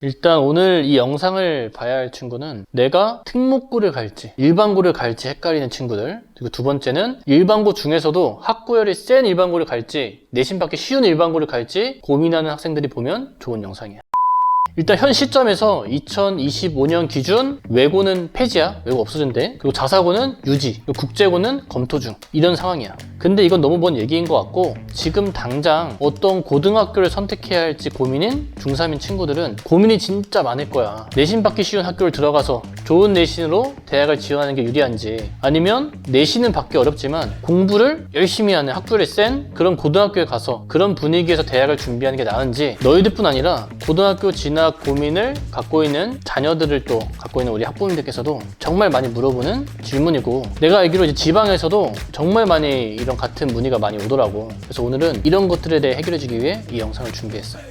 일단 오늘 이 영상을 봐야 할 친구는 내가 특목고를 갈지 일반고를 갈지 헷갈리는 친구들, 그리고 두 번째는 일반고 중에서도 학구열이 센 일반고를 갈지 내신 받기 쉬운 일반고를 갈지 고민하는 학생들이 보면 좋은 영상이야. 일단 현 시점에서 2025년 기준 외고는 폐지야. 외고 없어진대. 그리고 자사고는 유지, 그리고 국제고는 검토 중. 이런 상황이야. 근데 이건 너무 먼 얘기인 것 같고, 지금 당장 어떤 고등학교를 선택해야 할지 고민인 중3인 친구들은 고민이 진짜 많을 거야. 내신 받기 쉬운 학교를 들어가서 좋은 내신으로 대학을 지원하는 게 유리한지, 아니면 내신은 받기 어렵지만 공부를 열심히 하는 학교를 센 그런 고등학교에 가서 그런 분위기에서 대학을 준비하는 게 나은지, 너희들뿐 아니라 고등학교 진학 고민을 갖고 있는 자녀들을 또 갖고 있는 우리 학부모님들께서도 정말 많이 물어보는 질문이고, 내가 알기로 이제 지방에서도 정말 많이 이런 같은 문의가 많이 오더라고. 그래서 오늘은 이런 것들에 대해 해결해주기 위해 이 영상을 준비했어요.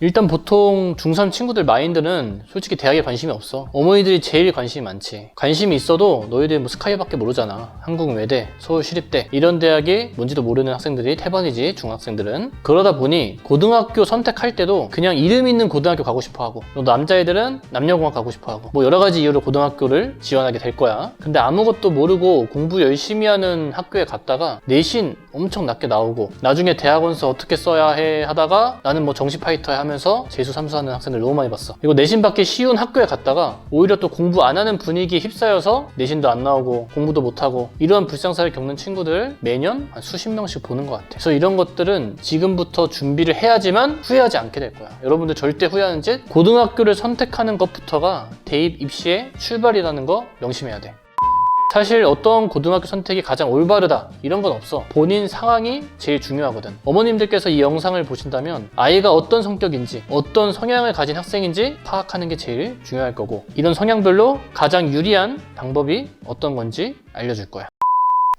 일단 보통 중3 친구들 마인드는 솔직히 대학에 관심이 없어. 어머니들이 제일 관심이 많지. 관심이 있어도 너희들 뭐 스카이밖에 모르잖아. 한국외대, 서울시립대 이런 대학이 뭔지도 모르는 학생들이 태반이지, 중학생들은. 그러다 보니 고등학교 선택할 때도 그냥 이름 있는 고등학교 가고 싶어하고, 또 남자애들은 남녀공학 가고 싶어하고, 뭐 여러 가지 이유로 고등학교를 지원하게 될 거야. 근데 아무것도 모르고 공부 열심히 하는 학교에 갔다가 내신 엄청 낮게 나오고, 나중에 대학원서 어떻게 써야 해 하다가 나는 뭐 정시 파이터야 하면서 재수 삼수하는 학생들 너무 많이 봤어. 그리고 내신 받기 쉬운 학교에 갔다가 오히려 또 공부 안 하는 분위기에 휩싸여서 내신도 안 나오고 공부도 못하고, 이러한 불상사를 겪는 친구들 매년 한 수십 명씩 보는 것 같아. 그래서 이런 것들은 지금부터 준비를 해야지만 후회하지 않게 될 거야. 여러분들 절대 후회하는 짓, 고등학교를 선택하는 것부터가 대입 입시의 출발이라는 거 명심해야 돼. 사실 어떤 고등학교 선택이 가장 올바르다 이런 건 없어. 본인 상황이 제일 중요하거든. 어머님들께서 이 영상을 보신다면 아이가 어떤 성격인지, 어떤 성향을 가진 학생인지 파악하는 게 제일 중요할 거고, 이런 성향별로 가장 유리한 방법이 어떤 건지 알려줄 거야.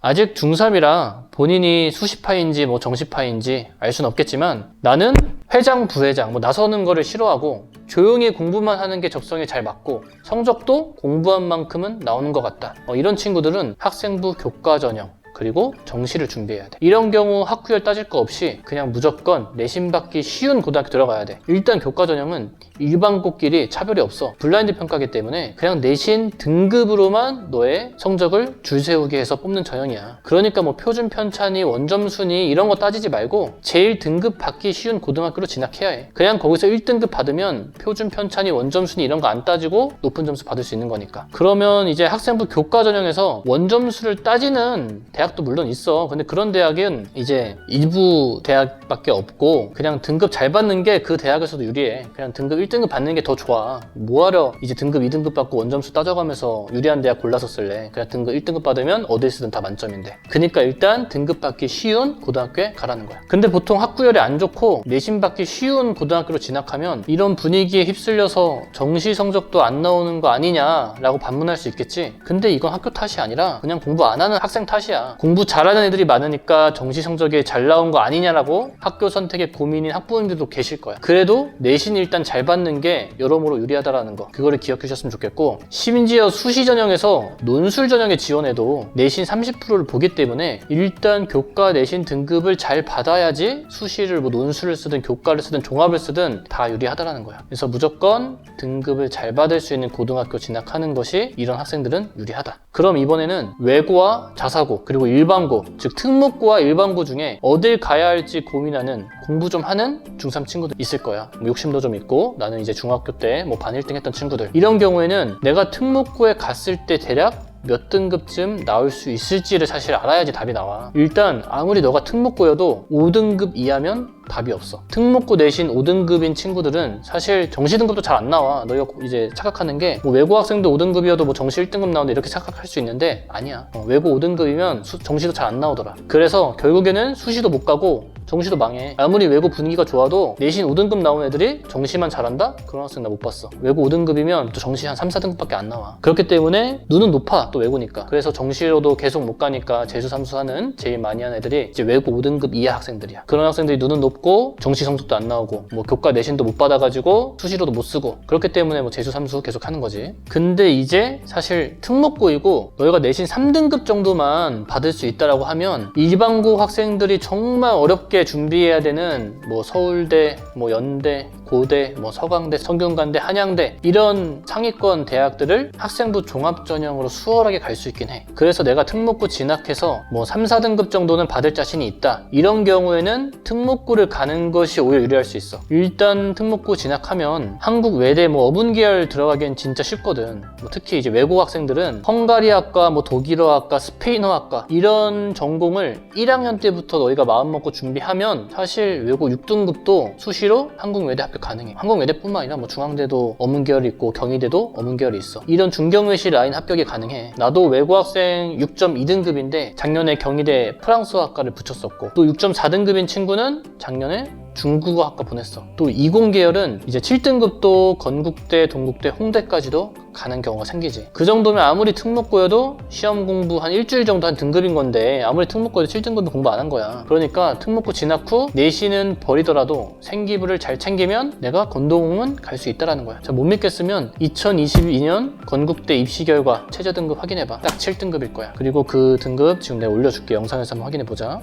아직 중3이라 본인이 수시파인지 뭐 정시파인지 알 수는 없겠지만, 나는 회장, 부회장 뭐 나서는 거를 싫어하고 조용히 공부만 하는 게 적성에 잘 맞고 성적도 공부한 만큼은 나오는 것 같다. 이런 친구들은 학생부 교과 전형 그리고 정시를 준비해야 돼. 이런 경우 학구열 따질 거 없이 그냥 무조건 내신 받기 쉬운 고등학교 들어가야 돼. 일단 교과 전형은 일반고끼리 차별이 없어. 블라인드 평가기 때문에 그냥 내신 등급으로만 너의 성적을 줄 세우게 해서 뽑는 전형이야. 그러니까 뭐 표준 편찬이, 원점 순위 이런 거 따지지 말고 제일 등급 받기 쉬운 고등학교로 진학해야 해. 그냥 거기서 1등급 받으면 표준 편찬이, 원점 순위 이런 거 안 따지고 높은 점수 받을 수 있는 거니까. 그러면 이제 학생부 교과 전형에서 원점수를 따지는 대학도 물론 있어. 근데 그런 대학은 이제 일부 대학밖에 없고, 그냥 등급 잘 받는 게 그 대학에서도 유리해. 그냥 등급 1등급 받는 게 더 좋아. 뭐하러 이제 등급 2등급 받고 원점수 따져가면서 유리한 대학 골라서 쓸래. 그냥 등급 1등급 받으면 어딜 쓰든 다 만점인데. 그러니까 일단 등급 받기 쉬운 고등학교에 가라는 거야. 근데 보통 학구열이 안 좋고 내신 받기 쉬운 고등학교로 진학하면 이런 분위기에 휩쓸려서 정시 성적도 안 나오는 거 아니냐라고 반문할 수 있겠지. 근데 이건 학교 탓이 아니라 그냥 공부 안 하는 학생 탓이야. 공부 잘하는 애들이 많으니까 정시 성적이 잘 나온 거 아니냐라고 학교 선택에 고민인 학부모님들도 계실 거야. 그래도 내신 일단 잘 받는 게 여러모로 유리하다라는 거, 그거를 기억해 주셨으면 좋겠고, 심지어 수시 전형에서 논술 전형에 지원해도 내신 30%를 보기 때문에 일단 교과 내신 등급을 잘 받아야지 수시를 뭐 논술을 쓰든 교과를 쓰든 종합을 쓰든 다 유리하다라는 거야. 그래서 무조건 등급을 잘 받을 수 있는 고등학교 진학하는 것이 이런 학생들은 유리하다. 그럼 이번에는 외고와 자사고 그리고 일반고, 즉 특목고와 일반고 중에 어딜 가야 할지 고민하는, 공부 좀 하는 중3 친구들 있을 거야. 뭐 욕심도 좀 있고, 나는 이제 중학교 때 뭐 반 1등 했던 친구들, 이런 경우에는 내가 특목고에 갔을 때 대략 몇 등급쯤 나올 수 있을지를 사실 알아야지 답이 나와. 일단 아무리 너가 특목고여도 5등급 이하면 답이 없어. 특목고 내신 5등급인 친구들은 사실 정시 등급도 잘 안 나와. 너희가 이제 착각하는 게 뭐 외고 학생도 5등급이어도 뭐 정시 1등급 나오는데 이렇게 착각할 수 있는데 아니야. 외고 5등급이면 정시도 잘 안 나오더라. 그래서 결국에는 수시도 못 가고 정시도 망해. 아무리 외고 분위기가 좋아도 내신 5등급 나온 애들이 정시만 잘한다? 그런 학생 나 못 봤어. 외고 5등급이면 또 정시 한 3, 4등급밖에 안 나와. 그렇기 때문에 눈은 높아. 또 외고니까. 그래서 정시로도 계속 못 가니까 재수 삼수하는 제일 많이 하는 애들이 이제 외고 5등급 이하 학생들이야. 그런 학생들이 눈은 높고 정시 성적도 안 나오고 뭐 교과 내신도 못 받아가지고 수시로도 못 쓰고, 그렇기 때문에 뭐 재수 삼수 계속 하는 거지. 근데 이제 사실 특목고이고 너희가 내신 3등급 정도만 받을 수 있다라고 하면 일반고 학생들이 정말 어렵게 어렵게 준비해야 되는 뭐 서울대, 뭐 연대, 고대, 뭐 서강대, 성균관대, 한양대 이런 상위권 대학들을 학생부 종합전형으로 수월하게 갈 수 있긴 해. 그래서 내가 특목고 진학해서 뭐 3, 4등급 정도는 받을 자신이 있다. 이런 경우에는 특목고를 가는 것이 오히려 유리할 수 있어. 일단 특목고 진학하면 한국 외대 뭐 어문계열 들어가기엔 진짜 쉽거든. 뭐 특히 이제 외국 학생들은 헝가리학과, 뭐 독일어학과, 스페인어학과 이런 전공을 1학년 때부터 너희가 마음먹고 준비하면 사실 외고 6등급도 수시로 한국 외대 합격 가능해. 한국 외대뿐만 아니라 뭐 중앙대도 어문계열이 있고 경희대도 어문계열이 있어. 이런 중경외시 라인 합격이 가능해. 나도 외고 학생 6.2등급인데 작년에 경희대 프랑스어학과를 붙였었고, 또 6.4등급인 친구는 작년에 중국어학과 보냈어. 또 이공계열은 이제 7등급도 건국대, 동국대, 홍대까지도 가는 경우가 생기지. 그 정도면 아무리 특목고여도 시험 공부 한 일주일 정도 한 등급인 건데 아무리 특목고여도 7등급은 공부 안 한 거야. 그러니까 특목고 진학 후 내신은 버리더라도 생기부를 잘 챙기면 내가 건동은 갈 수 있다는 거야. 자, 못 믿겠으면 2022년 건국대 입시 결과 최저 등급 확인해봐. 딱 7등급일 거야. 그리고 그 등급 지금 내가 올려줄게. 영상에서 한번 확인해보자.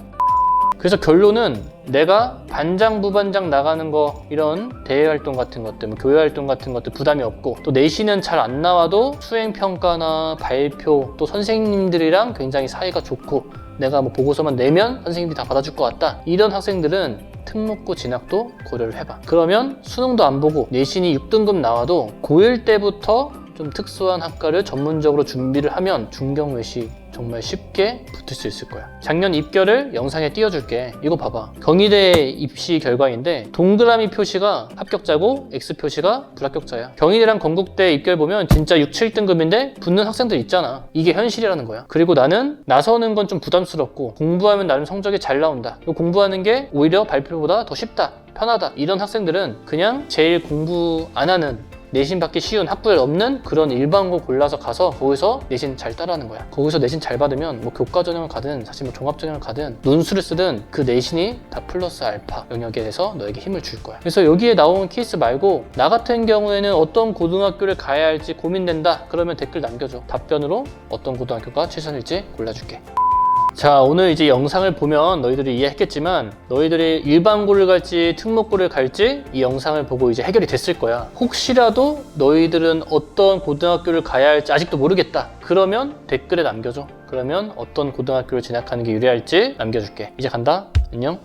그래서 결론은 내가 반장, 부반장 나가는 거, 이런 대외활동 같은 것들, 뭐 교회활동 같은 것들 부담이 없고, 또 내신은 잘 안 나와도 수행평가나 발표, 또 선생님들이랑 굉장히 사이가 좋고, 내가 뭐 보고서만 내면 선생님들이 다 받아줄 것 같다. 이런 학생들은 특목고 진학도 고려를 해봐. 그러면 수능도 안 보고 내신이 6등급 나와도 고1 때부터 좀 특수한 학과를 전문적으로 준비를 하면 중경외시 정말 쉽게 붙을 수 있을 거야. 작년 입결을 영상에 띄워줄게. 이거 봐봐. 경희대 입시 결과인데 동그라미 표시가 합격자고 X 표시가 불합격자야. 경희대랑 건국대 입결 보면 진짜 6, 7등급인데 붙는 학생들 있잖아. 이게 현실이라는 거야. 그리고 나는 나서는 건 좀 부담스럽고 공부하면 나름 성적이 잘 나온다. 공부하는 게 오히려 발표보다 더 쉽다, 편하다. 이런 학생들은 그냥 제일 공부 안 하는, 내신 받기 쉬운 학부에 없는 그런 일반고 골라서 가서 거기서 내신 잘 따라하는 거야. 거기서 내신 잘 받으면 뭐 교과 전형을 가든 사실 뭐 종합 전형을 가든 논술을 쓰든 그 내신이 다 플러스 알파 영역에 대해서 너에게 힘을 줄 거야. 그래서 여기에 나온 케이스 말고 나 같은 경우에는 어떤 고등학교를 가야 할지 고민된다. 그러면 댓글 남겨줘. 답변으로 어떤 고등학교가 최선일지 골라줄게. 자, 오늘 이제 영상을 보면 너희들이 이해했겠지만 너희들이 일반고를 갈지 특목고를 갈지 이 영상을 보고 이제 해결이 됐을 거야. 혹시라도 너희들은 어떤 고등학교를 가야 할지 아직도 모르겠다. 그러면 댓글에 남겨줘. 그러면 어떤 고등학교를 진학하는 게 유리할지 남겨줄게. 이제 간다. 안녕.